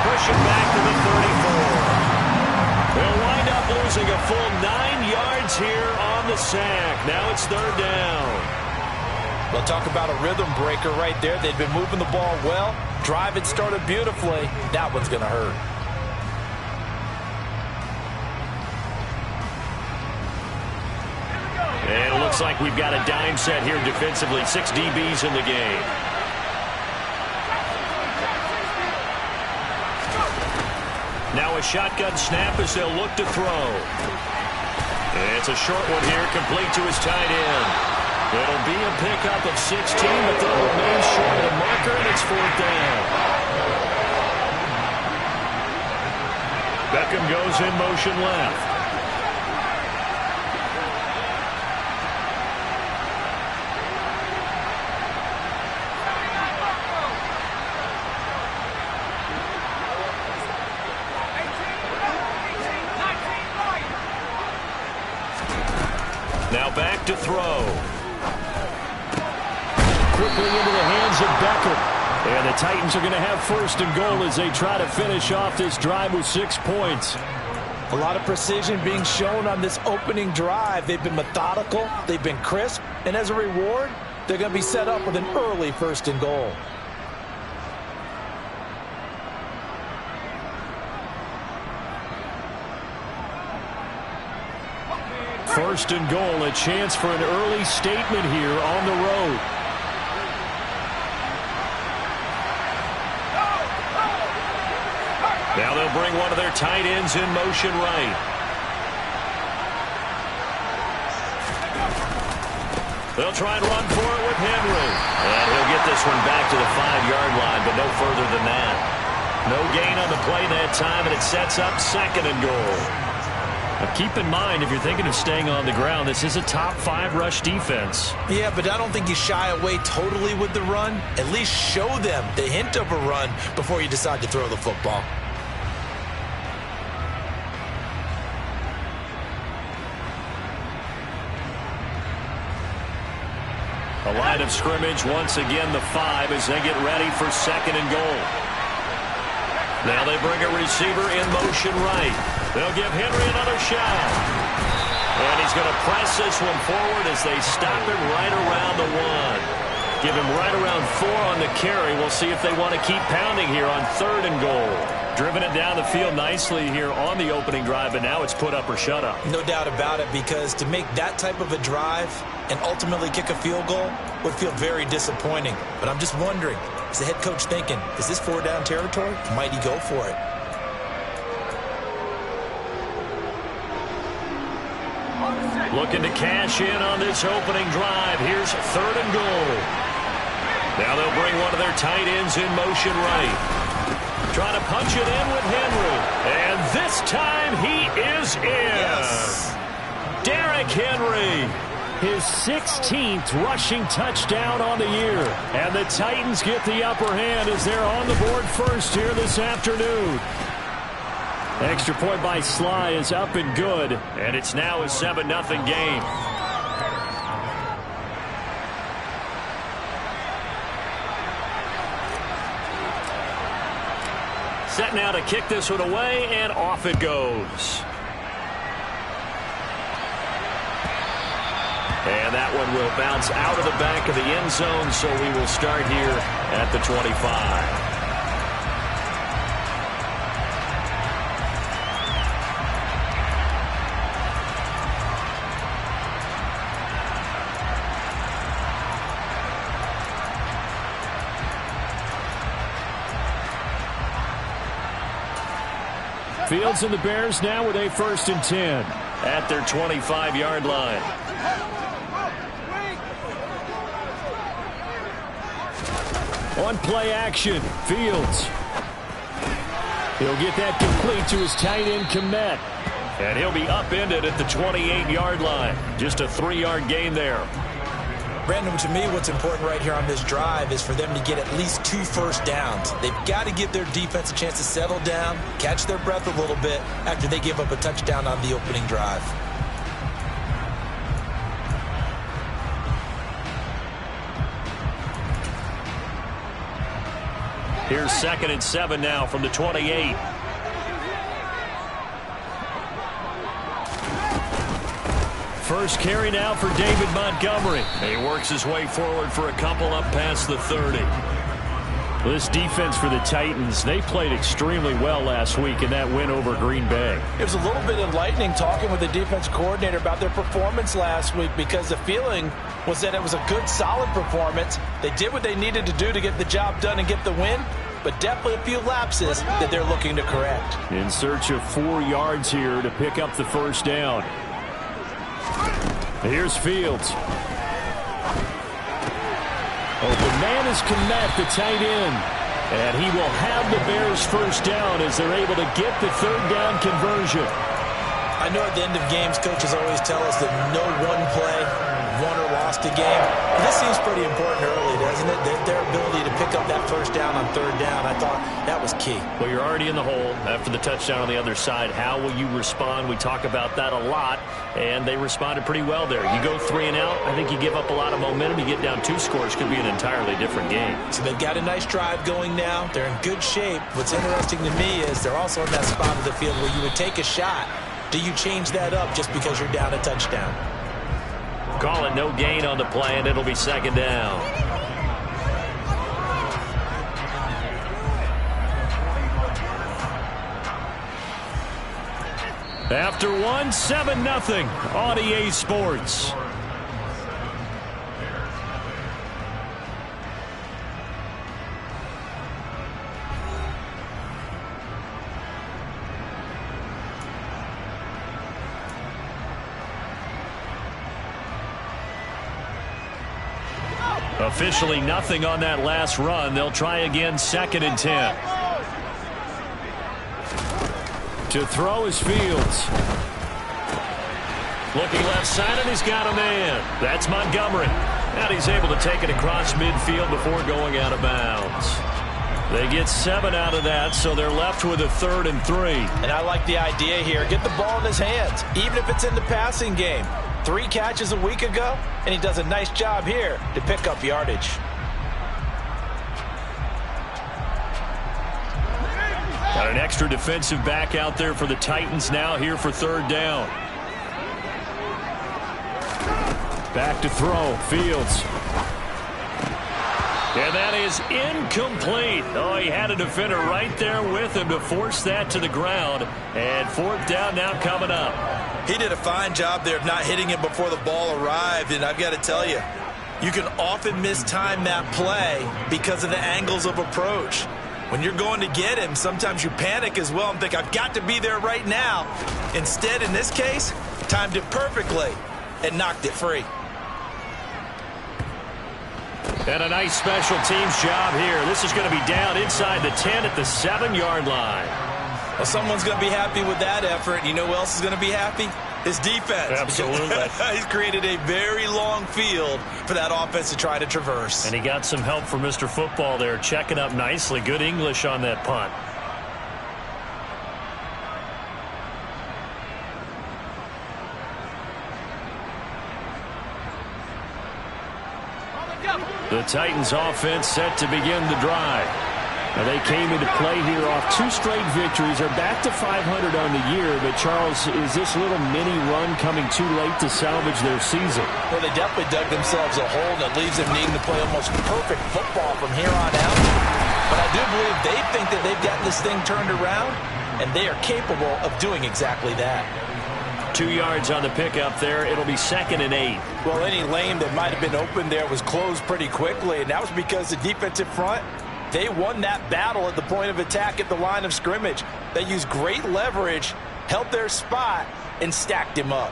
push it back to the 34. They'll wind up losing a full 9 yards here on the sack. Now it's third down. Well, talk about a rhythm breaker right there. They've been moving the ball well. Drive had started beautifully. That one's going to hurt. And it looks like we've got a dime set here defensively. 6 DBs in the game. Now a shotgun snap as they'll look to throw. It's a short one here, complete to his tight end. It'll be a pickup of 16, but they'll remain short of the marker, and it's fourth down. Beckham goes in motion left. Now back to throw. Quickly into the hands of Beckham. And the Titans are going to have first and goal as they try to finish off this drive with 6 points. A lot of precision being shown on this opening drive. They've been methodical. They've been crisp. And as a reward, they're going to be set up with an early first and goal. First and goal, a chance for an early statement here on the road. Now they'll bring one of their tight ends in motion right. They'll try and run for it with Henry. And he'll get this one back to the 5-yard line, but no further than that. No gain on the play that time, and it sets up second and goal. Now keep in mind, if you're thinking of staying on the ground, this is a top 5 rush defense. Yeah, but I don't think you shy away totally with the run. At least show them the hint of a run before you decide to throw the football. A line of scrimmage, once again the 5 as they get ready for second and goal. Now they bring a receiver in motion right. They'll give Henry another shot. And he's going to press this one forward as they stop him right around the 1. Give him right around 4 on the carry. We'll see if they want to keep pounding here on third and goal. Driven it down the field nicely here on the opening drive, and now it's put up or shut up. No doubt about it, because to make that type of a drive and ultimately kick a field goal would feel very disappointing. But I'm just wondering, is the head coach thinking, is this 4-down territory? Might he go for it? Looking to cash in on this opening drive. Here's third and goal. Now they'll bring one of their tight ends in motion right. Trying to punch it in with Henry. And this time he is in. Yes. Derrick Henry. His 16th rushing touchdown on the year. And the Titans get the upper hand as they're on the board first here this afternoon. Extra point by Sly is up and good. And it's now a 7-0 game. Set now to kick this one away, and off it goes. And that one will bounce out of the back of the end zone, so we will start here at the 25. Fields and the Bears now with a 1st and 10 at their 25-yard line. On play action, Fields. He'll get that complete to his tight end, Kmet. And he'll be upended at the 28-yard line. Just a 3-yard gain there. Brandon, to me, what's important right here on this drive is for them to get at least 2 first downs. They've got to give their defense a chance to settle down, catch their breath a little bit after they give up a touchdown on the opening drive. Here's 2nd and 7 now from the 28. First carry now for David Montgomery. He works his way forward for a couple up past the 30. This defense for the Titans, they played extremely well last week in that win over Green Bay. It was a little bit enlightening talking with the defense coordinator about their performance last week, because the feeling was that it was a good, solid performance. They did what they needed to do to get the job done and get the win, but definitely a few lapses that they're looking to correct. In search of 4 yards here to pick up the first down. Here's Fields. Open man is Kmet, the tight end. And he will have the Bears first down as they're able to get the 3rd down conversion. I know at the end of games, coaches always tell us that no one play won or lost a game. But this seems pretty important early, doesn't it? Their ability to pick up that first down on 3rd down, I thought that was key. Well, you're already in the hole after the touchdown on the other side. How will you respond? We talk about that a lot, and they responded pretty well there. You go 3 and out, I think you give up a lot of momentum. You get down 2 scores, could be an entirely different game. So they've got a nice drive going now. They're in good shape. What's interesting to me is they're also in that spot of the field where you would take a shot. Do you change that up just because you're down a touchdown? Call it no gain on the play, and it'll be 2nd down. After 1, 7-0 on EA Sports. Officially nothing on that last run. They'll try again, 2nd and 10. To throw is Fields. Looking left side, and he's got a man. That's Montgomery. And he's able to take it across midfield before going out of bounds. They get 7 out of that, so they're left with a 3rd and 3. And I like the idea here. Get the ball in his hands, even if it's in the passing game. 3 catches a week ago, and he does a nice job here to pick up yardage. Got an extra defensive back out there for the Titans now here for 3rd down. Back to throw, Fields. And that is incomplete. Oh, he had a defender right there with him to force that to the ground. And 4th down now coming up. He did a fine job there of not hitting him before the ball arrived, and I've got to tell you, you can often mistime that play because of the angles of approach. When you're going to get him, sometimes you panic as well and think, I've got to be there right now. Instead, in this case, timed it perfectly and knocked it free. And a nice special teams job here. This is going to be down inside the 10 at the 7-yard line. Well, someone's going to be happy with that effort. You know who else is going to be happy? His defense. Absolutely. He's created a very long field for that offense to try to traverse. And he got some help from Mr. Football there, checking up nicely. Good English on that punt. The Titans offense set to begin the drive. Now they came into play here off 2 straight victories. They're back to 500 on the year. But, Charles, is this little mini run coming too late to salvage their season? Well, they definitely dug themselves a hole that leaves them needing to play almost perfect football from here on out. But I do believe they think that they've got this thing turned around, and they are capable of doing exactly that. 2 yards on the pickup there. It'll be 2nd and 8. Well, any lane that might have been open there was closed pretty quickly, and that was because the defensive front, they won that battle at the point of attack at the line of scrimmage. They used great leverage, held their spot, and stacked him up.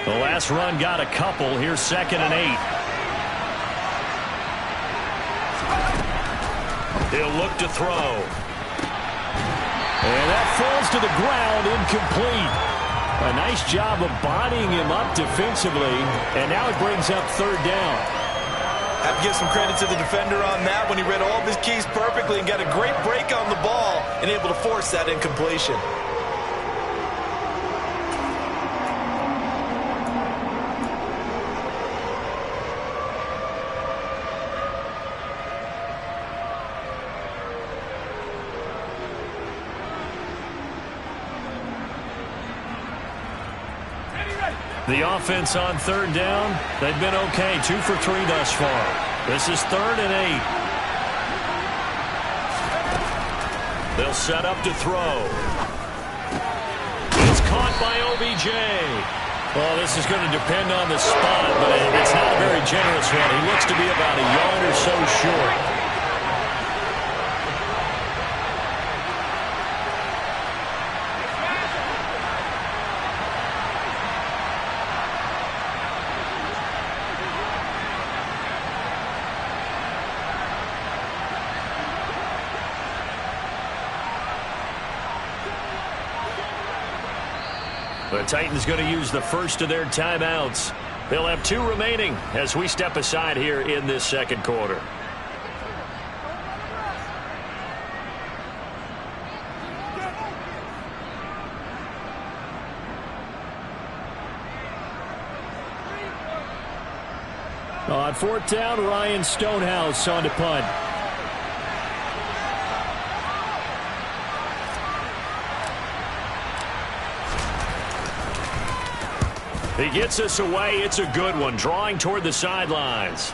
The last run got a couple. Here's 2nd and 8. He'll look to throw. And that falls to the ground, incomplete. A nice job of bodying him up defensively, and now it brings up 3rd down. Have to give some credit to the defender on that when he read all of his keys perfectly and got a great break on the ball and able to force that incompletion. The offense on third down, they've been okay. 2 for 3 thus far. This is 3rd and 8. They'll set up to throw. It's caught by OBJ. Well, this is going to depend on the spot, but it's not a very generous one. He looks to be about a yard or so short. The Titans going to use the first of their timeouts. They'll have 2 remaining as we step aside here in this second quarter. On 4th down, Ryan Stonehouse on to punt. He gets us away. It's a good one, drawing toward the sidelines.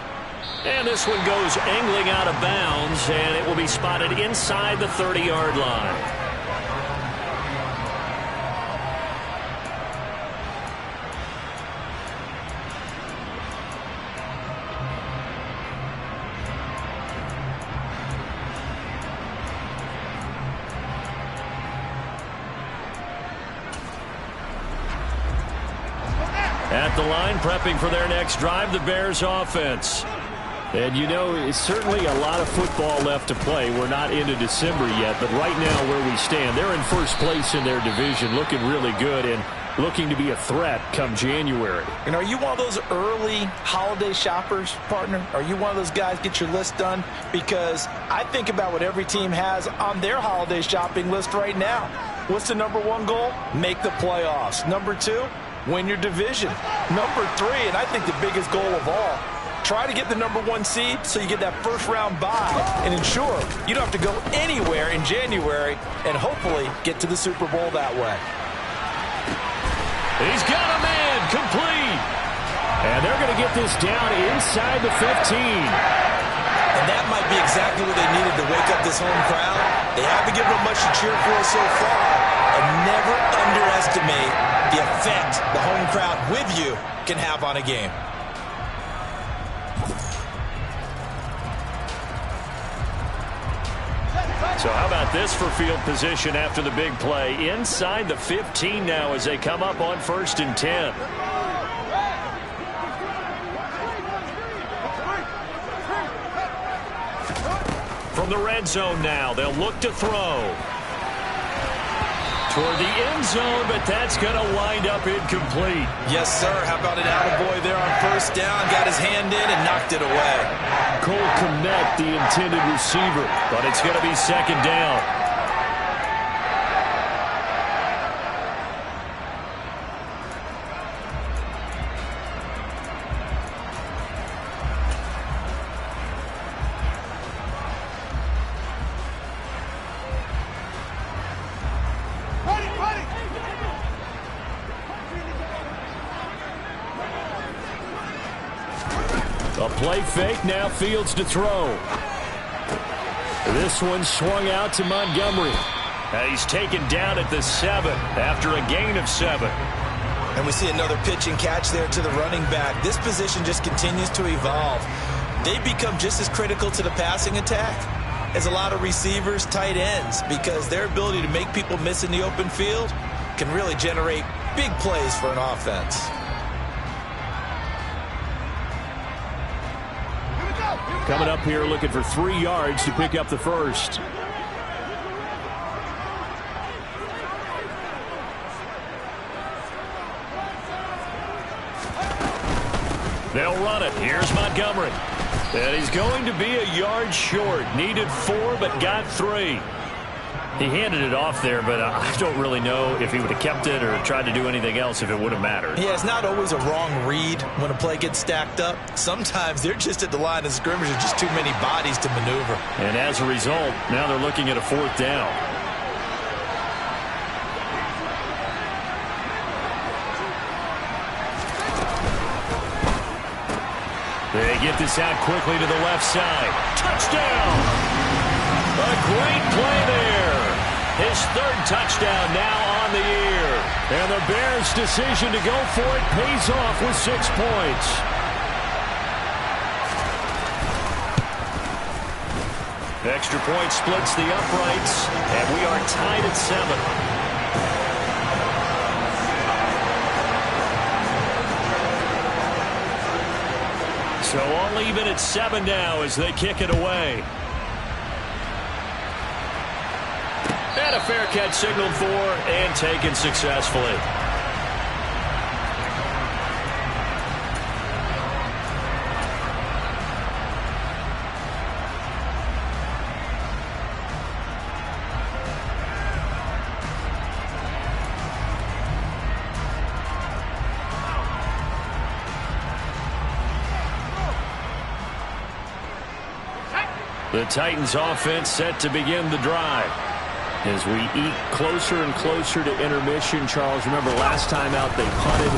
And this one goes angling out of bounds, and it will be spotted inside the 30-yard line. At the line, prepping for their next drive, the Bears offense. And, you know, it's certainly a lot of football left to play. We're not into December yet, but right now where we stand, they're in first place in their division, looking really good and looking to be a threat come January. And are you one of those early holiday shoppers, partner? Are you one of those guys get your list done? Because I think about what every team has on their holiday shopping list right now. What's the number 1 goal? Make the playoffs. Number 2? Win your division. Number 3, and I think the biggest goal of all, try to get the number 1 seed so you get that first-round bye and ensure you don't have to go anywhere in January and hopefully get to the Super Bowl that way. He's got a man, complete. And they're going to get this down inside the 15. And that might be exactly what they needed to wake up this home crowd. They haven't given them much to cheer for so far, and never underestimate the effect the home crowd with you can have on a game. So how about this for field position after the big play? Inside the 15 now as they come up on 1st and 10. From the red zone now, they'll look to throw. Toward the end zone, but that's going to wind up incomplete. Yes, sir. How about an attaboy there on 1st down? Got his hand in and knocked it away. Cole Kmet, the intended receiver, but it's going to be 2nd down. A play fake, now Fields to throw. This one swung out to Montgomery. And he's taken down at the 7 after a gain of 7. And we see another pitch and catch there to the running back. This position just continues to evolve. They become just as critical to the passing attack as a lot of receivers, tight ends, because their ability to make people miss in the open field can really generate big plays for an offense. Coming up here looking for 3 yards to pick up the first. They'll run it. Here's Montgomery. And he's going to be a yard short. Needed 4, but got 3. He handed it off there, but I don't really know if he would have kept it or tried to do anything else if it would have mattered. Yeah, it's not always a wrong read when a play gets stacked up. Sometimes they're just at the line of scrimmage. There's just too many bodies to maneuver. And as a result, now they're looking at a 4th down. They get this out quickly to the left side. Touchdown! A great play there. His third touchdown now on the year. And the Bears' decision to go for it pays off with 6 points. Extra point splits the uprights, and we are tied at 7. So all even at 7 now as they kick it away. And a fair catch signaled for and taken successfully. The Titans offense set to begin the drive. As we eat closer and closer to intermission, Charles, remember last time out they punted.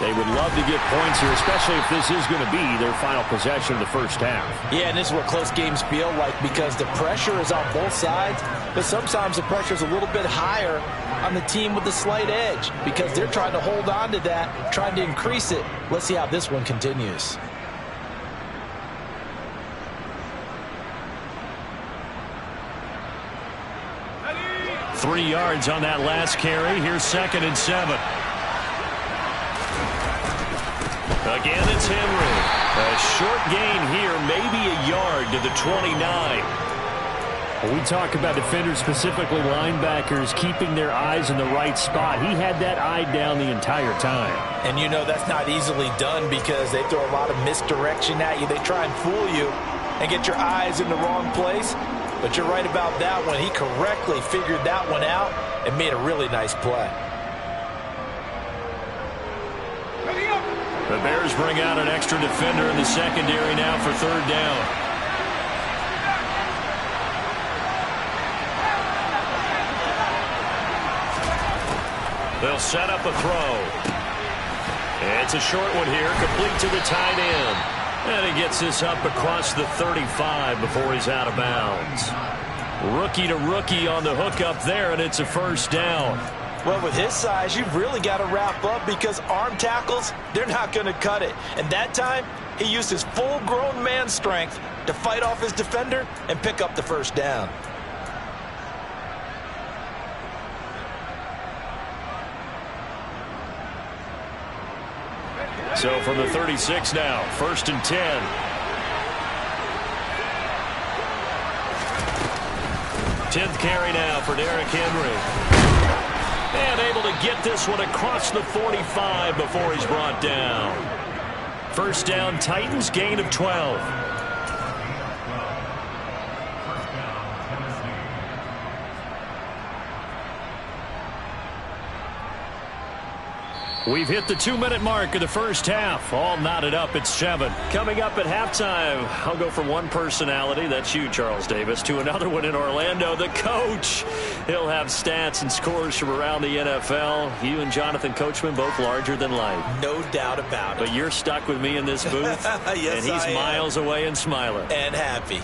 They would love to get points here, especially if this is going to be their final possession of the first half. Yeah, and this is what close games feel like because the pressure is on both sides, but sometimes the pressure is a little bit higher on the team with the slight edge because they're trying to hold on to that, trying to increase it. Let's see how this one continues. 3 yards on that last carry. Here's 2nd and 7. Again, it's Henry. A short gain here, maybe a yard to the 29. When we talk about defenders, specifically linebackers, keeping their eyes in the right spot. He had that eye down the entire time. And you know that's not easily done because they throw a lot of misdirection at you. They try and fool you and get your eyes in the wrong place. But you're right about that one. He correctly figured that one out and made a really nice play. The Bears bring out an extra defender in the secondary now for 3rd down. They'll set up a throw. It's a short one here, complete to the tight end. And he gets this up across the 35 before he's out of bounds. Rookie to rookie on the hookup there, and it's a 1st down. Well, with his size, you've really got to wrap up because arm tackles, they're not going to cut it. And that time, he used his full-grown man strength to fight off his defender and pick up the 1st down. So from the 36 now, 1st and 10. Tenth carry now for Derrick Henry. And able to get this one across the 45 before he's brought down. 1st down, Titans, gain of 12. We've hit the 2-minute mark of the first half. All knotted up at 7. Coming up at halftime, I'll go from one personality, that's you, Charles Davis, to another one in Orlando, the coach. He'll have stats and scores from around the NFL. You and Jonathan Coachman both larger than life. No doubt about it. But you're stuck with me in this booth. Yes, and he's miles away and smiling. And happy.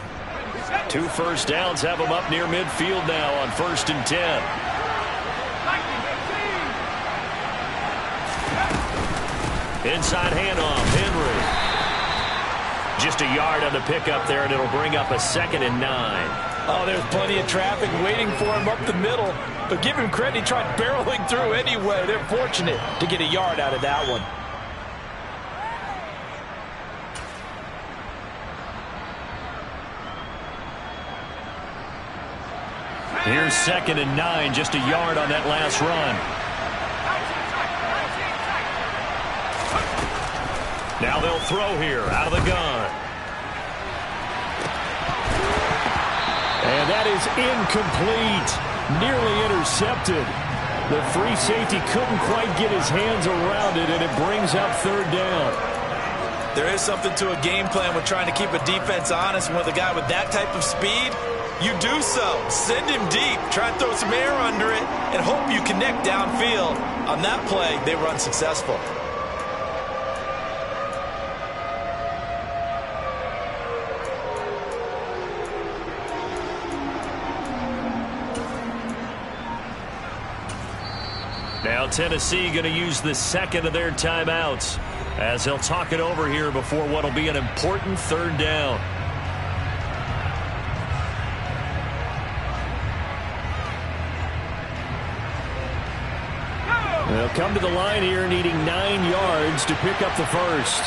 2 first downs have him up near midfield now on 1st and 10. Inside handoff, Henry. Just a yard on the pickup there, and it'll bring up a 2nd and 9. Oh, there's plenty of traffic waiting for him up the middle. But give him credit, he tried barreling through anyway. They're fortunate to get a yard out of that one. Here's 2nd and 9, just a yard on that last run. Now they'll throw here out of the gun. And that is incomplete. Nearly intercepted. The free safety couldn't quite get his hands around it, and it brings up 3rd down. There is something to a game plan with trying to keep a defense honest. With a guy with that type of speed, you do so. Send him deep. Try and throw some air under it and hope you connect downfield. On that play, they were unsuccessful. Now Tennessee going to use the second of their timeouts as they'll talk it over here before what will be an important third down. They'll come to the line here needing 9 yards to pick up the first.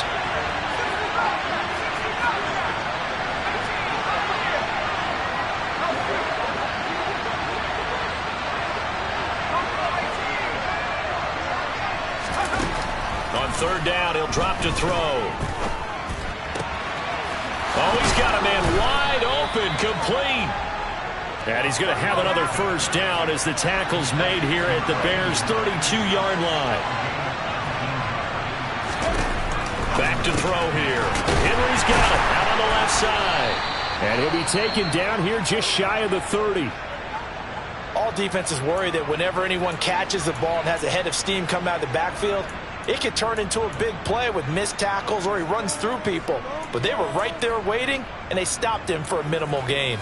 On third down, he'll drop to throw. Oh, he's got a man wide open, complete. And he's going to have another first down as the tackle's made here at the Bears' 32-yard line. Back to throw here. Henry's got it out on the left side. And he'll be taken down here just shy of the 30. All defenses worry that whenever anyone catches the ball and has a head of steam come out of the backfield, it could turn into a big play with missed tackles or he runs through people. But they were right there waiting, and they stopped him for a minimal gain.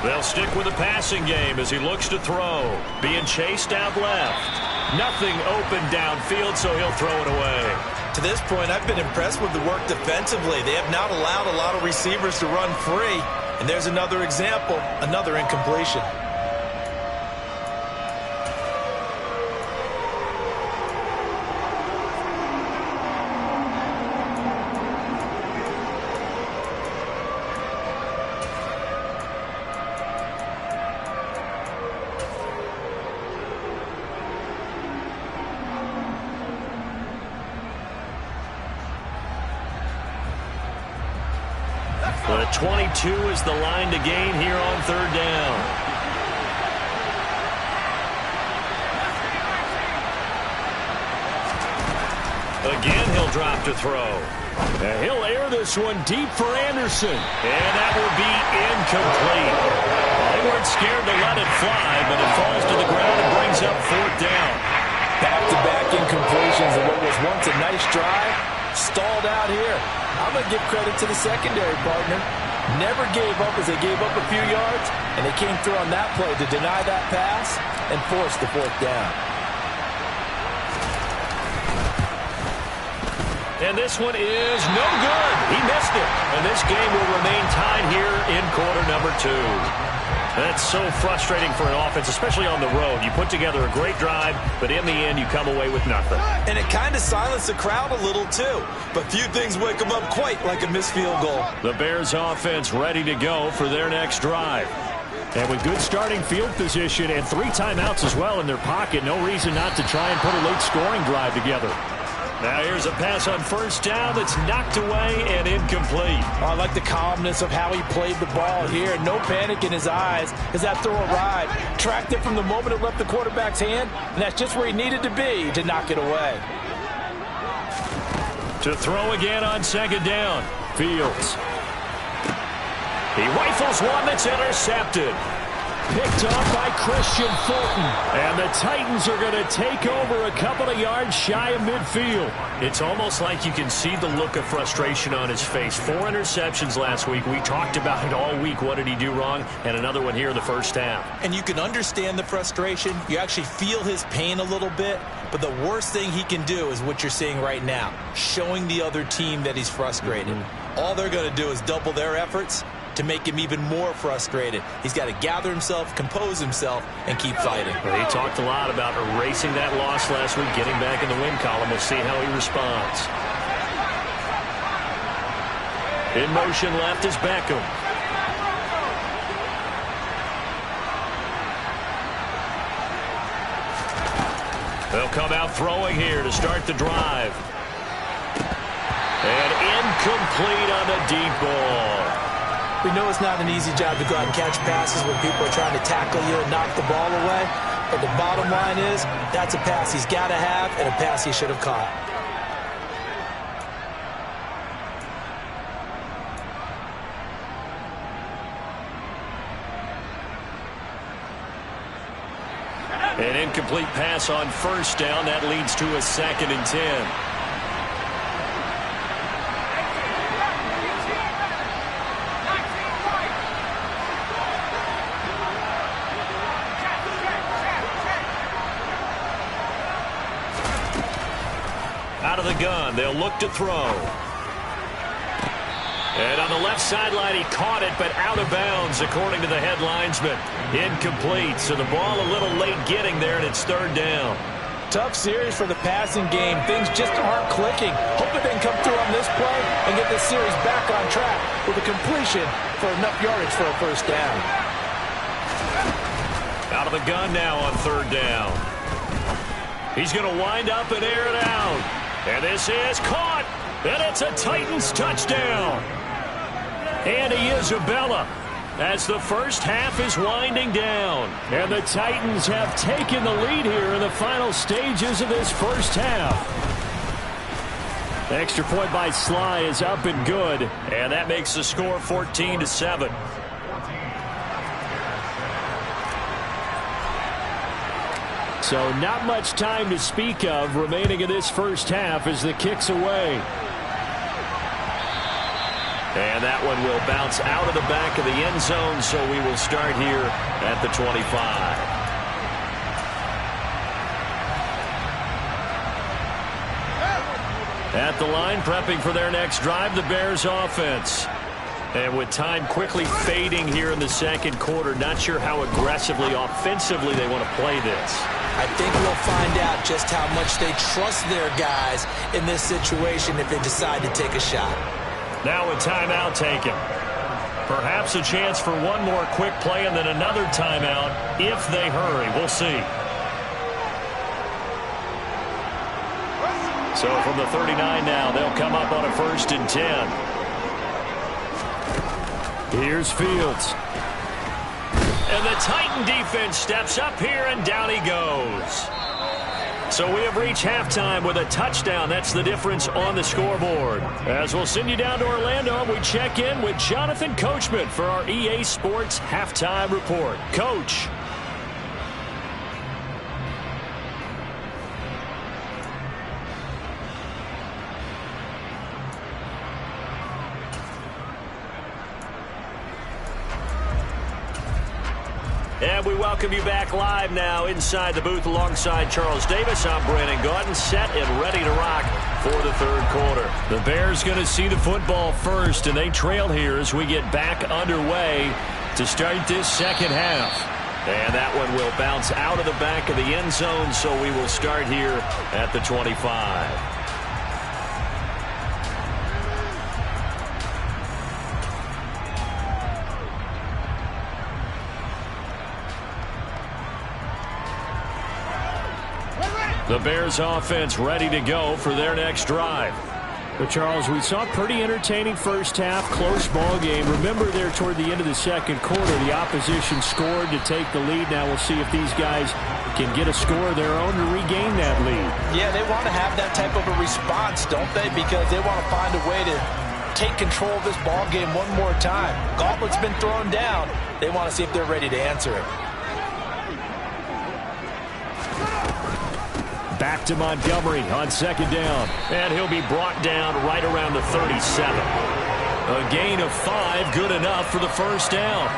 They'll stick with the passing game as he looks to throw. Being chased out left. Nothing open downfield, so he'll throw it away. To this point, I've been impressed with the work defensively. They have not allowed a lot of receivers to run free. And there's another example, another incompletion. The 22 is the line to gain here on third down. Again, he'll drop to throw. And he'll air this one deep for Anderson. And that will be incomplete. They weren't scared to let it fly, but it falls to the ground and brings up fourth down. Back-to-back incompletions of what was once a nice drive. Stalled out here. I'm going to give credit to the secondary partner. Never gave up as they gave up a few yards, and they came through on that play to deny that pass and force the fourth down. And this one is no good. He missed it. And this game will remain tied here in quarter number 2. That's so frustrating for an offense, especially on the road. You put together a great drive, but in the end, you come away with nothing. And it kind of silenced the crowd a little, too. But few things wake them up quite like a missed field goal. The Bears offense ready to go for their next drive. And with good starting field position and 3 timeouts as well in their pocket, no reason not to try and put a late scoring drive together. Now here's a pass on first down that's knocked away and incomplete. I like the calmness of how he played the ball here. No panic in his eyes as that throw arrived. Tracked it from the moment it left the quarterback's hand, and that's just where he needed to be to knock it away. To throw again on second down. Fields. He rifles one that's intercepted. Picked off by Christian Fulton. And the Titans are going to take over a couple of yards shy of midfield. It's almost like you can see the look of frustration on his face. 4 interceptions last week. We talked about it all week. What did he do wrong? And another one here in the first half. And you can understand the frustration. You actually feel his pain a little bit. But the worst thing he can do is what you're seeing right now. Showing the other team that he's frustrated. All they're going to do is double their efforts to make him even more frustrated. He's got to gather himself, compose himself, and keep fighting. Well, he talked a lot about erasing that loss last week, getting back in the win column. We'll see how he responds. In motion left is Beckham. They'll come out throwing here to start the drive. And incomplete on the deep ball. We know it's not an easy job to go out and catch passes when people are trying to tackle you and knock the ball away. But the bottom line is, that's a pass he's got to have and a pass he should have caught. An incomplete pass on first down. That leads to a 2nd and 10. Out of the gun, they'll look to throw. And on the left sideline, he caught it, but out of bounds, according to the head linesman. Incomplete, so the ball a little late getting there, and it's 3rd down. Tough series for the passing game. Things just aren't clicking. Hope they can come through on this play and get this series back on track with a completion for enough yardage for a 1st down. Out of the gun now on 3rd down. He's going to wind up and air it out. And this is caught, and it's a Titans touchdown. Andy Isabella, as the first half is winding down. And the Titans have taken the lead here in the final stages of this first half. The extra point by Sly is up and good. And that makes the score 14-7. So not much time to speak of remaining in this first half as the kick's away. And that one will bounce out of the back of the end zone, so we will start here at the 25. At the line, prepping for their next drive, the Bears offense. And with time quickly fading here in the 2nd quarter, not sure how aggressively, offensively they want to play this. I think we'll find out just how much they trust their guys in this situation if they decide to take a shot. Now a timeout taken. Perhaps a chance for one more quick play and then another timeout if they hurry. We'll see. So from the 39 now, they'll come up on a 1st and 10. Here's Fields. And the Titan defense steps up here, and down he goes. So we have reached halftime with a touchdown. That's the difference on the scoreboard. As we'll send you down to Orlando, we check in with Jonathan Coachman for our EA Sports Halftime Report. Coach. And we welcome you back live now inside the booth alongside Charles Davis. I'm Brandon Gaudin, set and ready to rock for the 3rd quarter. The Bears going to see the football first, and they trail here as we get back underway to start this 2nd half. And that one will bounce out of the back of the end zone, so we will start here at the 25. The Bears offense ready to go for their next drive. But Charles, we saw a pretty entertaining first half, close ball game. Remember there toward the end of the 2nd quarter, the opposition scored to take the lead. Now we'll see if these guys can get a score of their own to regain that lead. Yeah, they want to have that type of a response, don't they? Because they want to find a way to take control of this ball game one more time. Gauntlet's been thrown down. They want to see if they're ready to answer it. Back to Montgomery on 2nd down. And he'll be brought down right around the 37. A gain of 5, good enough for the 1st down.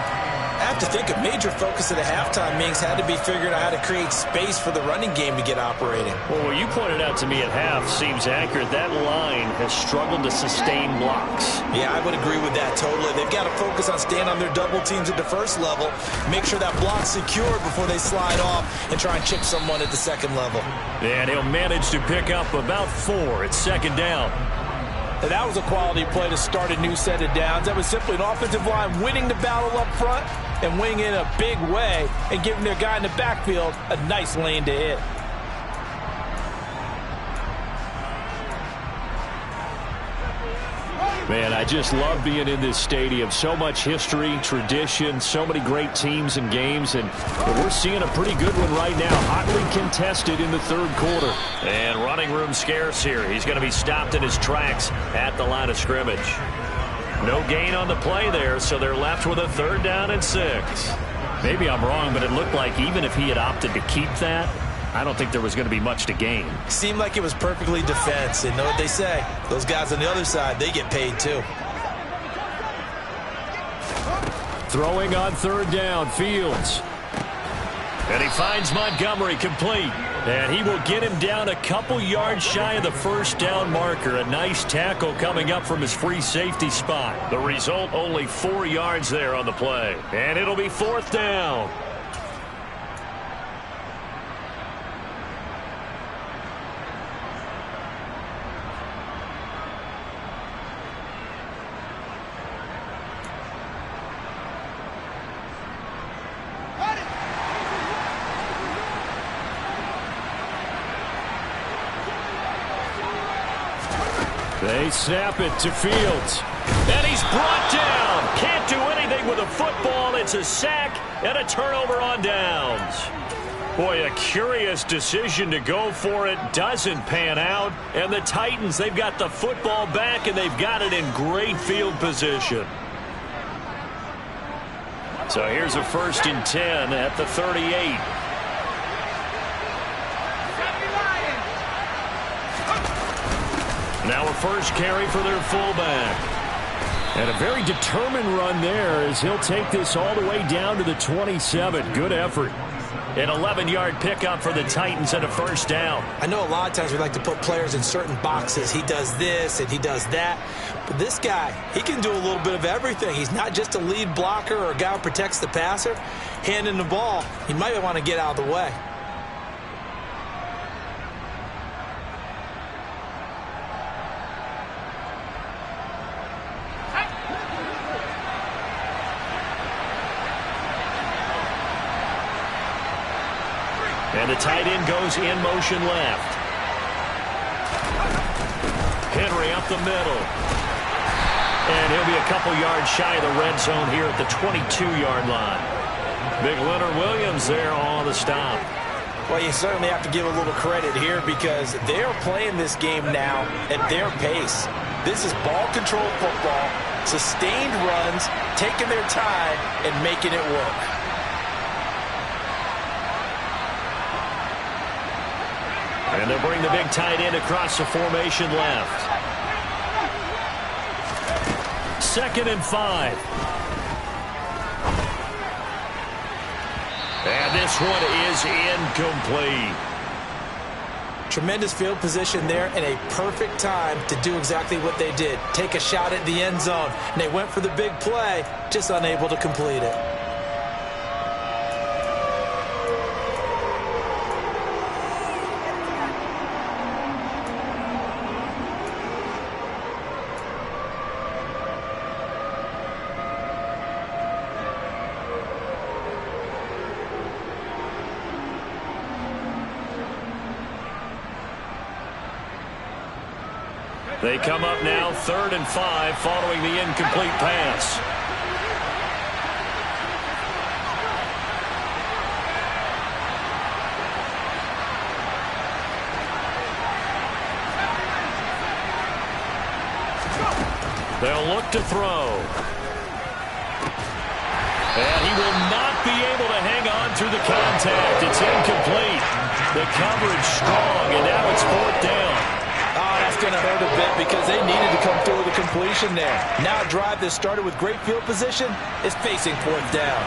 I have to think a major focus of the halftime meetings had to be figuring out how to create space for the running game to get operating. Well, what you pointed out to me at half seems accurate. That line has struggled to sustain blocks. Yeah, I would agree with that totally. They've got to focus on staying on their double teams at the 1st level, make sure that block's secured before they slide off and try and chip someone at the 2nd level. And he'll manage to pick up about 4 at 2nd down. And that was a quality play to start a new set of downs. That was simply an offensive line winning the battle up front and winning in a big way and giving their guy in the backfield a nice lane to hit. Man, I just love being in this stadium. So much history, tradition, so many great teams and games, and we're seeing a pretty good one right now. Hotly contested in the 3rd quarter. And running room scarce here. He's going to be stopped in his tracks at the line of scrimmage. No gain on the play there, so they're left with a 3rd down and 6. Maybe I'm wrong, but it looked like even if he had opted to keep that, I don't think there was going to be much to gain. Seemed like it was perfectly defense. And know what they say? Those guys on the other side, they get paid too. Throwing on third down, Fields. And he finds Montgomery complete. And he will get him down a couple yards shy of the first down marker. A nice tackle coming up from his free safety spot. The result, only 4 yards there on the play. And it'll be fourth down. They snap it to Fields. And he's brought down. Can't do anything with a football. It's a sack and a turnover on downs. Boy, a curious decision to go for it. Doesn't pan out. And the Titans, they've got the football back, and they've got it in great field position. So here's a 1st and 10 at the 38. Now a first carry for their fullback. And a very determined run there as he'll take this all the way down to the 27. Good effort. An 11-yard pickup for the Titans and a first down. I know a lot of times we like to put players in certain boxes. He does this and he does that. But this guy, he can do a little bit of everything. He's not just a lead blocker or a guy who protects the passer. Handing the ball, he might want to get out of the way. And the tight end goes in motion left. Henry up the middle. And he'll be a couple yards shy of the red zone here at the 22-yard line. Big Leonard Williams there on the stop. Well, you certainly have to give a little credit here because they're playing this game now at their pace. This is ball control football, sustained runs, taking their time and making it work. And they'll bring the big tight end across the formation left. 2nd and 5. And this one is incomplete. Tremendous field position there and a perfect time to do exactly what they did. Take a shot at the end zone. And they went for the big play, just unable to complete it. They come up now 3rd and 5 following the incomplete pass. They'll look to throw. And he will not be able to hang on through the contact. It's incomplete. The coverage strong, and now it's 4th down. Oh, that's going to hurt a bit because they needed to come through with a completion there. Now a drive that started with great field position is facing 4th down.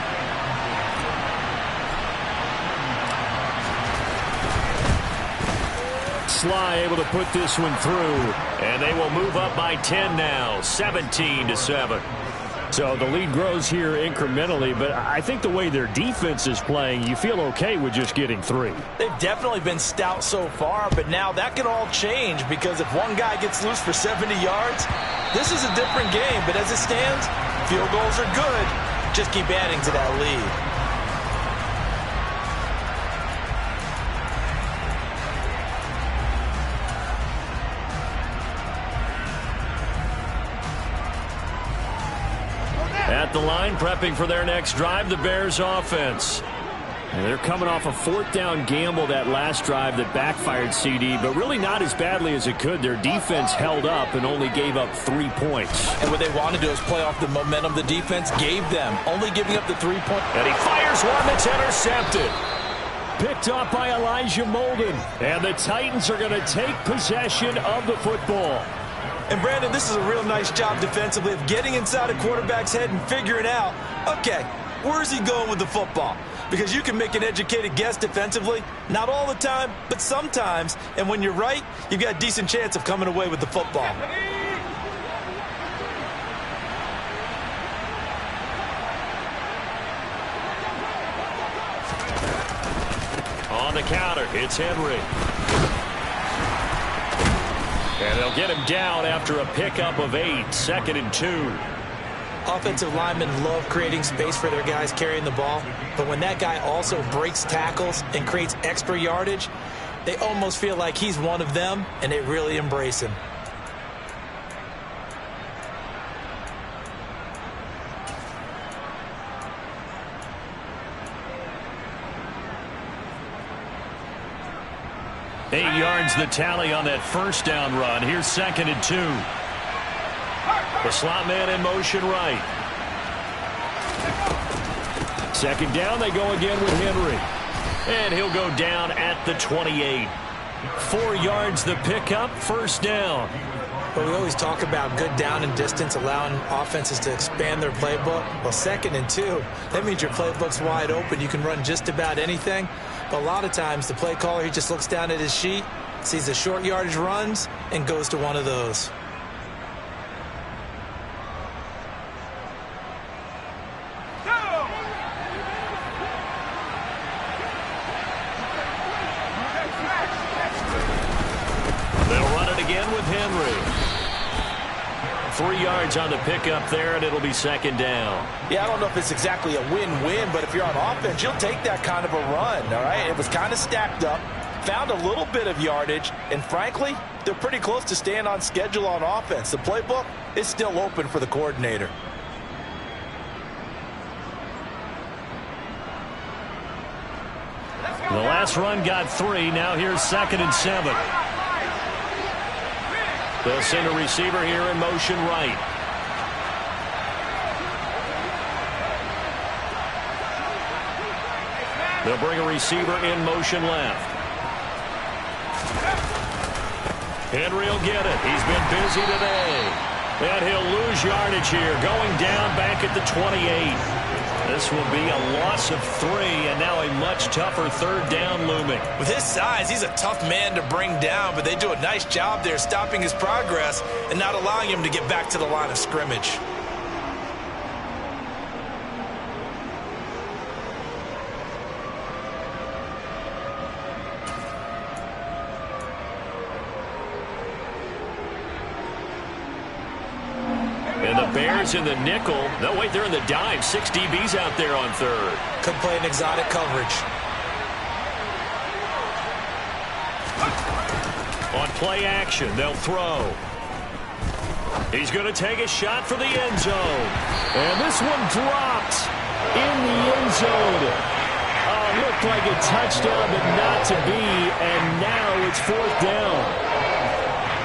Sly able to put this one through. And they will move up by 10 now, 17-7. So the lead grows here incrementally, but I think the way their defense is playing, you feel okay with just getting 3. They've definitely been stout so far, but now that can all change because if one guy gets loose for 70 yards, this is a different game. But as it stands, field goals are good. Just keep adding to that lead. At the line, prepping for their next drive, the Bears offense. And they're coming off a fourth down gamble that last drive that backfired, CD, but really not as badly as it could. Their defense held up and only gave up 3 points. And what they want to do is play off the momentum the defense gave them, only giving up the 3-point. And he fires one that's intercepted. Picked up by Elijah Molden. And the Titans are going to take possession of the football. And, Brandon, this is a real nice job defensively of getting inside a quarterback's head and figuring out, okay, where's he going with the football? Because you can make an educated guess defensively. Not all the time, but sometimes. And when you're right, you've got a decent chance of coming away with the football. On the counter, it's Henry. And they'll get him down after a pickup of 8, 2nd and 2. Offensive linemen love creating space for their guys carrying the ball, but when that guy also breaks tackles and creates extra yardage, they almost feel like he's one of them, and they really embrace him. Eight yards the tally on that first down run. Here's 2nd and 2. The slot man in motion right. Second down, they go again with Henry. And he'll go down at the 28. 4 yards the pickup, first down. But we always talk about good down and distance, allowing offenses to expand their playbook. Well, 2nd and 2, that means your playbook's wide open. You can run just about anything. But a lot of times, the play caller, he just looks down at his sheet, sees the short yardage runs, and goes to one of those. They'll run it again with Henry. 3 yards on the pickup there, and it'll be 2nd down. Yeah, I don't know if it's exactly a win-win, but if you're on offense, you'll take that kind of a run, all right? It was kind of stacked up, found a little bit of yardage, and frankly, they're pretty close to staying on schedule on offense. The playbook is still open for the coordinator. The last run got 3. Now here's 2nd and 7. They'll send a receiver here in motion right. They'll bring a receiver in motion left. Henry will get it. He's been busy today. And he'll lose yardage here, going down back at the 28. This will be a loss of 3, and now a much tougher 3rd down looming. With his size, he's a tough man to bring down, but they do a nice job there stopping his progress and not allowing him to get back to the line of scrimmage. Bears in the nickel. No, wait, they're in the dime. 6 DBs out there on 3rd. Could play an exotic coverage. On play action, they'll throw. He's going to take a shot for the end zone. And this one dropped in the end zone. Looked like a touchdown, but not to be. And now it's 4th down.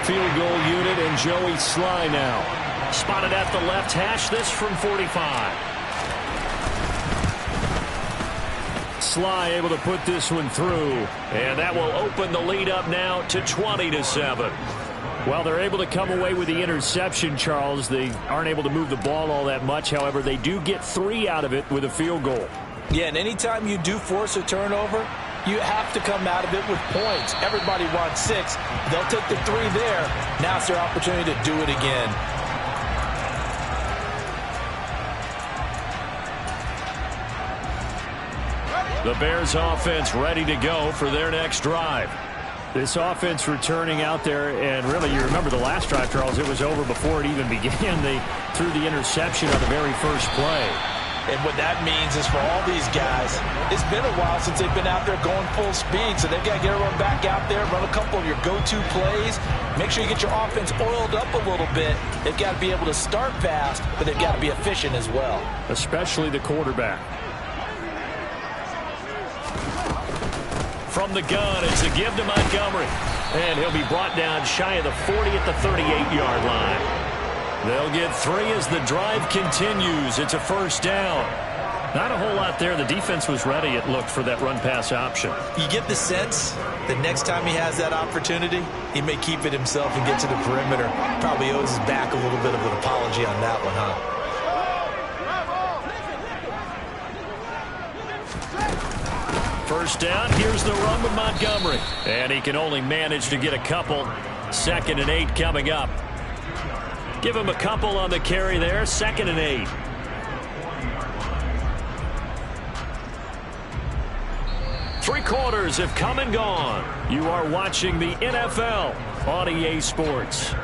Field goal unit and Joey Sly now. Spotted at the left hash, this from 45. Sly able to put this one through. And that will open the lead up now to 20-7. Well, they're able to come away with the interception, Charles. They aren't able to move the ball all that much. However, they do get 3 out of it with a field goal. Yeah, and anytime you do force a turnover, you have to come out of it with points. Everybody wants 6. They'll take the 3 there. Now it's their opportunity to do it again. The Bears offense ready to go for their next drive. This offense returning out there, and really, you remember the last drive, Charles, it was over before it even began. They threw the interception on the very first play. And what that means is for all these guys, it's been a while since they've been out there going full speed, so they've got to get everyone back out there, run a couple of your go-to plays, make sure you get your offense oiled up a little bit. They've got to be able to start fast, but they've got to be efficient as well. Especially the quarterback. From the gun, it's a give to Montgomery. And he'll be brought down shy of the 40 at the 38-yard line. They'll get 3 as the drive continues. It's a first down. Not a whole lot there. The defense was ready, it looked, for that run-pass option. You get the sense that next time he has that opportunity, he may keep it himself and get to the perimeter. Probably owes his back a little bit of an apology on that one, huh? First down, here's the run with Montgomery. And he can only manage to get a couple. 2nd and 8 coming up. Give him a couple on the carry there. 2nd and 8. Three quarters have come and gone. You are watching the NFL on EA Sports.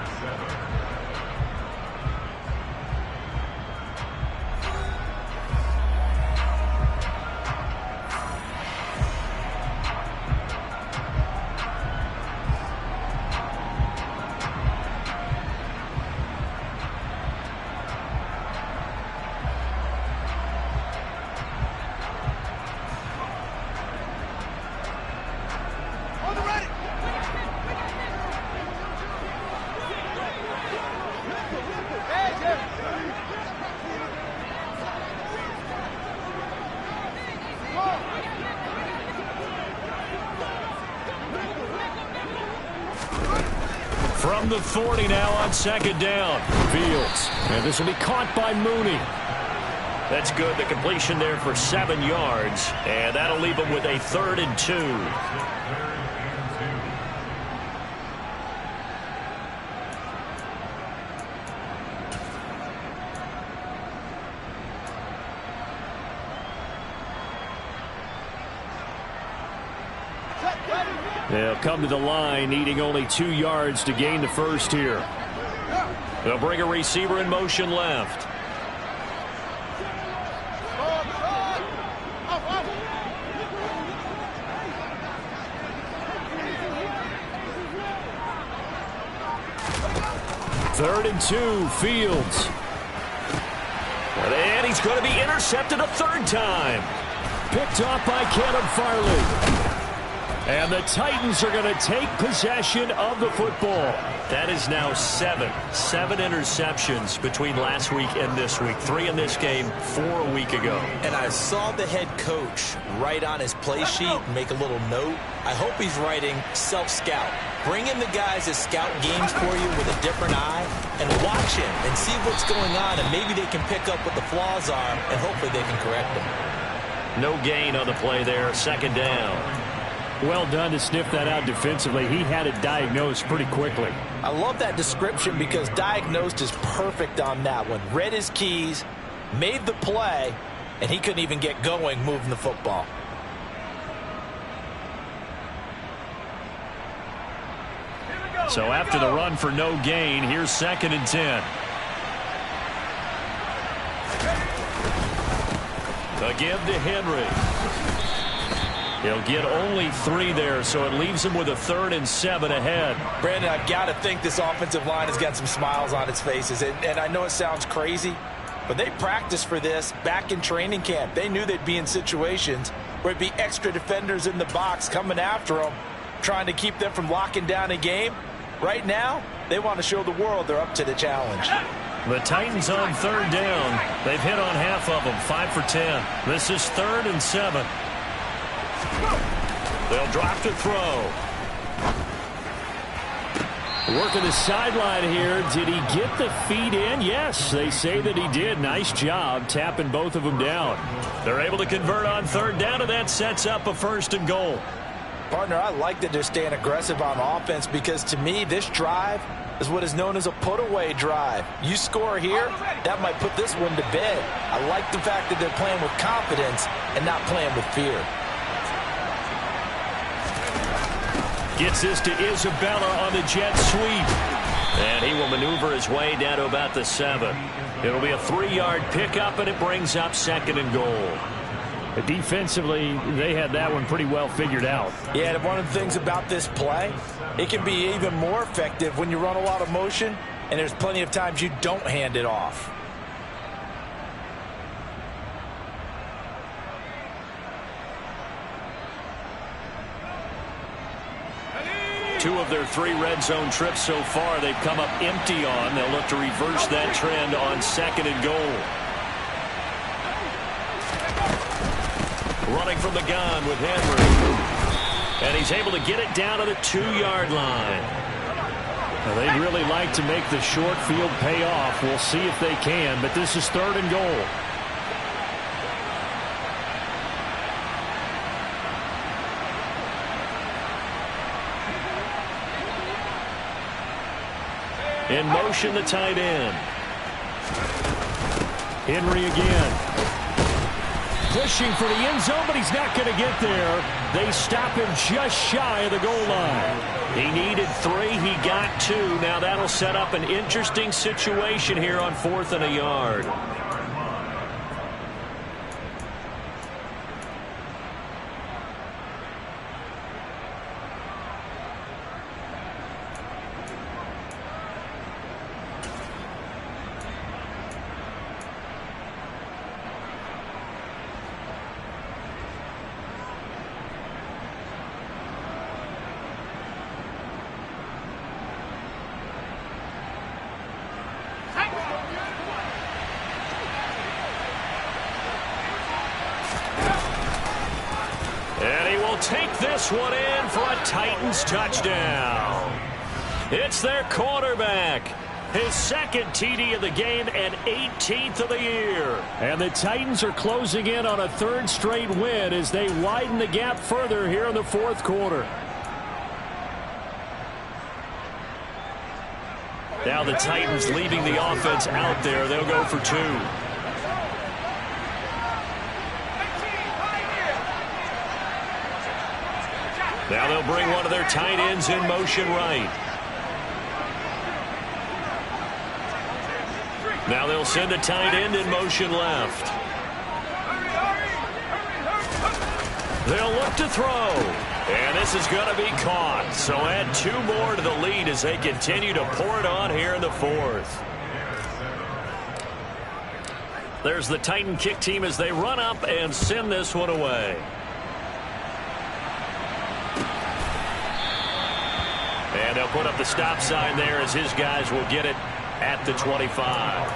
From the 40 now on 2nd down. Fields. And this will be caught by Mooney. That's good. The completion there for 7 yards. And that'll leave him with a 3rd and 2. They'll come to the line, needing only 2 yards to gain the first here. They'll bring a receiver in motion left. Third and 2, Fields. And he's going to be intercepted a 3rd time. Picked off by Caleb Farley. And the Titans are going to take possession of the football. That is now 7 interceptions between last week and this week. 3 in this game, 4 a week ago. And I saw the head coach write on his play sheet and make a little note. I hope he's writing self-scout. Bring in the guys that scout games for you with a different eye and watch him and see what's going on, and maybe they can pick up what the flaws are, and hopefully they can correct them. No gain on the play there. 2nd down. Well done to sniff that out defensively. He had it diagnosed pretty quickly. I love that description because diagnosed is perfect on that one. Read his keys, made the play, and he couldn't even get going moving the football. So after the run for no gain, here's 2nd and 10. A give to Henry. He'll get only 3 there, so it leaves him with a 3rd and 7 ahead. Brandon, I've got to think this offensive line has got some smiles on its faces. And I know it sounds crazy, but they practiced for this back in training camp. They knew they'd be in situations where it'd be extra defenders in the box coming after them, trying to keep them from locking down a game. Right now, they want to show the world they're up to the challenge. The Titans on 3rd down. They've hit on half of them, 5 for 10. This is 3rd and 7. They'll drop to throw. Working the sideline here. Did he get the feet in? Yes, they say that he did. Nice job tapping both of them down. They're able to convert on 3rd down, and that sets up a 1st and goal. Partner, I like that they're staying aggressive on offense because, to me, this drive is what is known as a put-away drive. You score here, that might put this one to bed. I like the fact that they're playing with confidence and not playing with fear. Gets this to Isabella on the jet sweep. And he will maneuver his way down to about the 7. It'll be a 3-yard pickup, and it brings up 2nd and goal. Defensively, they had that one pretty well figured out. Yeah, and one of the things about this play, it can be even more effective when you run a lot of motion, and there's plenty of times you don't hand it off. 2 of their 3 red zone trips so far they've come up empty on. They'll look to reverse that trend on 2nd and goal. Running from the gun with Henry. And he's able to get it down to the 2-yard line. Well, they'd really like to make the short field pay off. We'll see if they can, but this is 3rd and goal. In motion, the tight end. Henry again. Pushing for the end zone, but he's not going to get there. They stop him just shy of the goal line. He needed 3. He got 2. Now that'll set up an interesting situation here on 4th and a yard. Take this one in for a Titans touchdown. It's their quarterback. His 2nd TD of the game and 18th of the year. And the Titans are closing in on a 3rd straight win as they widen the gap further here in the 4th quarter. Now the Titans leaving the offense out there. They'll go for 2. Now they'll bring one of their tight ends in motion right. Now they'll send a tight end in motion left. They'll look to throw. And this is going to be caught. So add 2 more to the lead as they continue to pour it on here in the 4th. There's the Titan kick team as they run up and send this one away. And they'll put up the stop sign there as his guys will get it at the 25.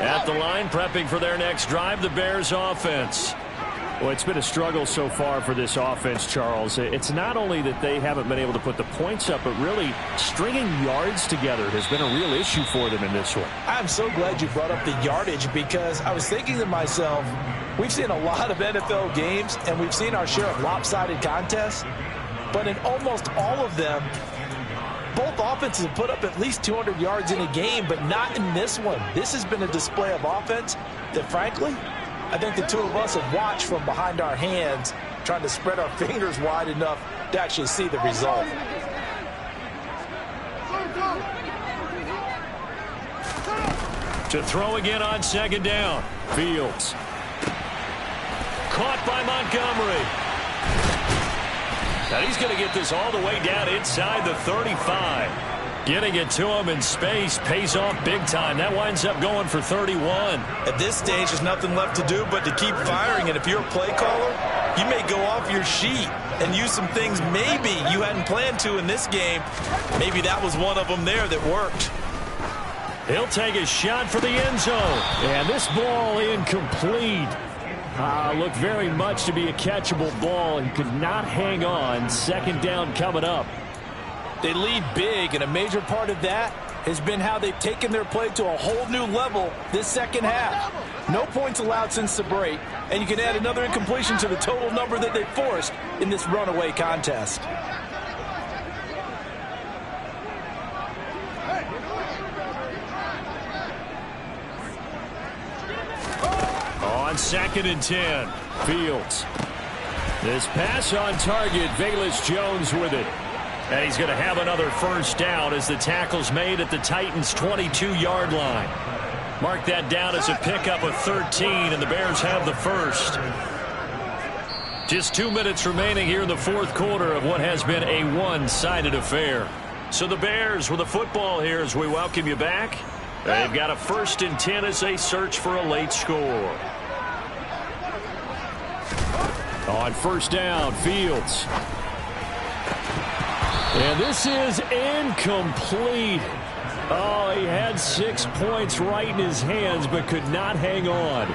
At the line, prepping for their next drive, the Bears offense. Well, it's been a struggle so far for this offense, Charles. It's not only that they haven't been able to put the points up, but really stringing yards together has been a real issue for them in this one. I'm so glad you brought up the yardage because I was thinking to myself, we've seen a lot of NFL games and we've seen our share of lopsided contests, but in almost all of them, both offenses have put up at least 200 yards in a game, but not in this one. This has been a display of offense that, frankly, I think the 2 of us have watched from behind our hands, trying to spread our fingers wide enough to actually see the result. To throw again on 2nd down. Fields. Caught by Montgomery. Now he's going to get this all the way down inside the 35. Getting it to him in space pays off big time. That winds up going for 31. At this stage, there's nothing left to do but to keep firing. And if you're a play caller, you may go off your sheet and use some things maybe you hadn't planned to in this game. Maybe that was one of them there that worked. He'll take a shot for the end zone. And this ball incomplete. Looked very much to be a catchable ball. He could not hang on. 2nd down coming up. They lead big, and a major part of that has been how they've taken their play to a whole new level this 2nd half. No points allowed since the break, and you can add another incompletion to the total number that they forced in this runaway contest. On 2nd and 10, Fields. This pass on target, Velus Jones with it. And he's going to have another 1st down as the tackle's made at the Titans' 22-yard line. Mark that down as a pickup of 13, and the Bears have the 1st. Just 2 minutes remaining here in the 4th quarter of what has been a one-sided affair. So the Bears with the football here as we welcome you back. They've got a 1st and 10 as they search for a late score. On 1st down, Fields. And this is incomplete. Oh, he had 6 points right in his hands, but could not hang on.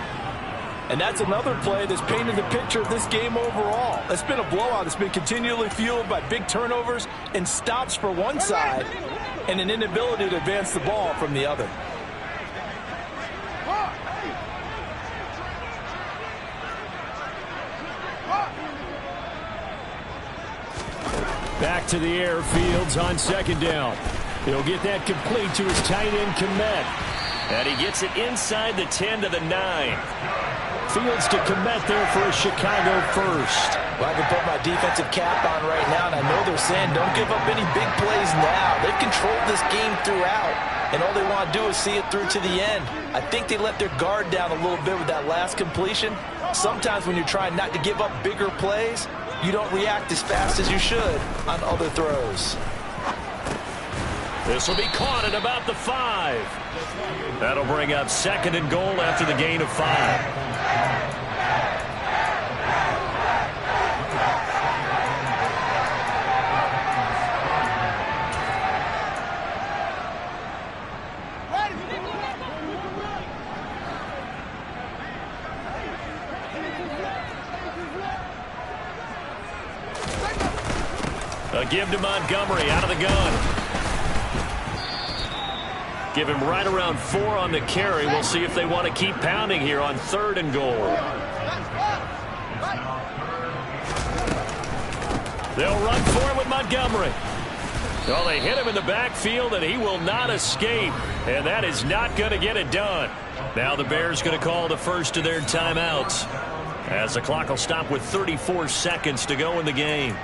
And that's another play that's painted the picture of this game overall. It's been a blowout. It's been continually fueled by big turnovers and stops for one side and an inability to advance the ball from the other. Back to the air, Fields on 2nd down. He'll get that complete to his tight end, Kmet. And he gets it inside the 10 to the 9. Fields to Kmet there for a Chicago 1st. Well, I can put my defensive cap on right now, and I know they're saying don't give up any big plays now. They've controlled this game throughout, and all they want to do is see it through to the end. I think they let their guard down a little bit with that last completion. Sometimes when you're trying not to give up bigger plays, you don't react as fast as you should on other throws. This will be caught at about the 5. That'll bring up 2nd and goal after the gain of 5. A give to Montgomery out of the gun. Give him right around 4 on the carry. We'll see if they want to keep pounding here on 3rd and goal. They'll run for it with Montgomery. Well, they hit him in the backfield, and he will not escape. And that is not going to get it done. Now the Bears going to call the first of their timeouts, as the clock will stop with 34 seconds to go in the game.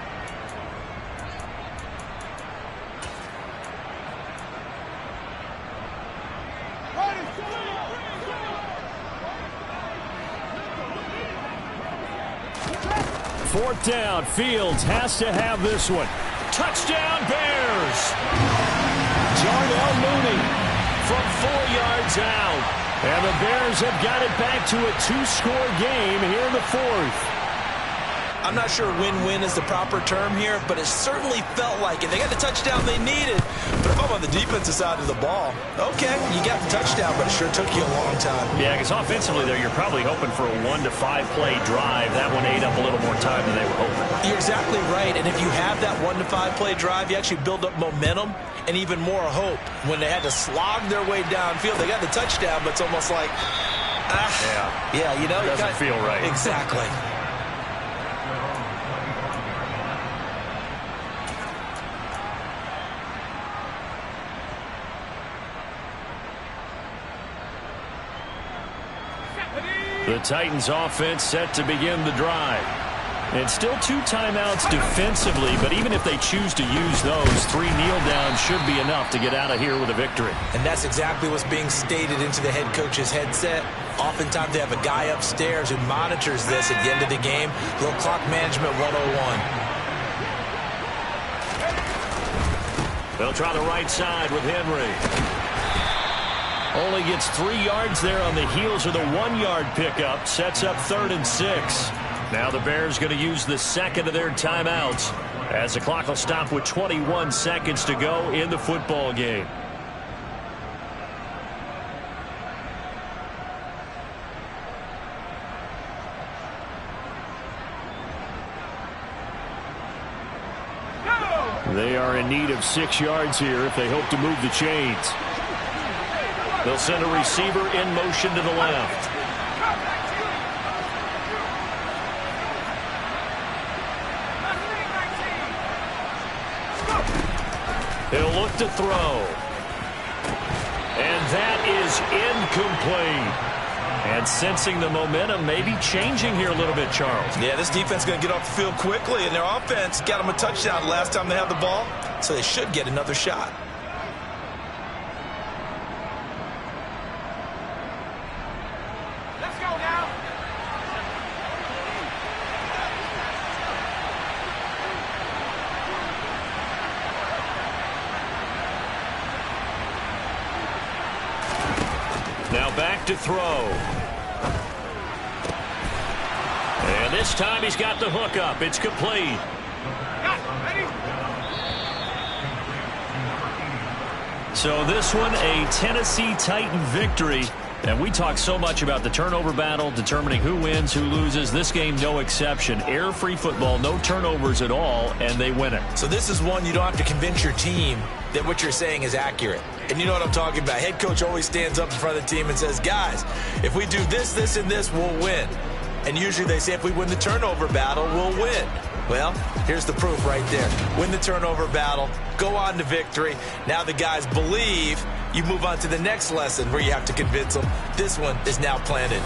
Fourth down, Fields has to have this one. Touchdown, Bears! Darnell Mooney From 4 yards out. And the Bears have got it back to a 2-score game here in the 4th. I'm not sure win-win is the proper term here, but it certainly felt like it. They got the touchdown they needed. But if I'm on the defensive side of the ball, okay, you got the touchdown, but it sure took you a long time. Yeah, because offensively there, you're probably hoping for a 1 to 5 play drive. That one ate up a little more time than they were hoping. You're exactly right, and if you have that 1 to 5 play drive, you actually build up momentum and even more hope. When they had to slog their way downfield, they got the touchdown, but it's almost like, yeah, you know, it doesn't feel right. Exactly. The Titans offense set to begin the drive. And still 2 timeouts defensively, but even if they choose to use those, 3 kneel downs should be enough to get out of here with a victory. And that's exactly what's being stated into the head coach's headset. Oftentimes they have a guy upstairs who monitors this at the end of the game. Little clock management 101. They'll try the right side with Henry. Only gets 3 yards there on the heels of the 1-yard pickup. Sets up 3rd and 6. Now the Bears going to use the second of their timeouts as the clock will stop with 21 seconds to go in the football game. They are in need of 6 yards here if they hope to move the chains. They'll send a receiver in motion to the left. He'll look to throw. And that is incomplete. And sensing the momentum maybe changing here a little bit, Charles. Yeah, this defense is going to get off the field quickly, and their offense got them a touchdown last time they had the ball, so they should get another shot. Now back to throw. And this time he's got the hook up. It's complete. So this one, a Tennessee Titan victory. And we talk so much about the turnover battle, determining who wins, who loses. This game, no exception. Error-free football, no turnovers at all, and they win it. So this is one you don't have to convince your team that what you're saying is accurate. And you know what I'm talking about. Head coach always stands up in front of the team and says, guys, if we do this, this, and this, we'll win. And usually they say if we win the turnover battle, we'll win. Well, here's the proof right there. Win the turnover battle, go on to victory. Now the guys believe. You move on to the next lesson where you have to convince them. This one is now planted.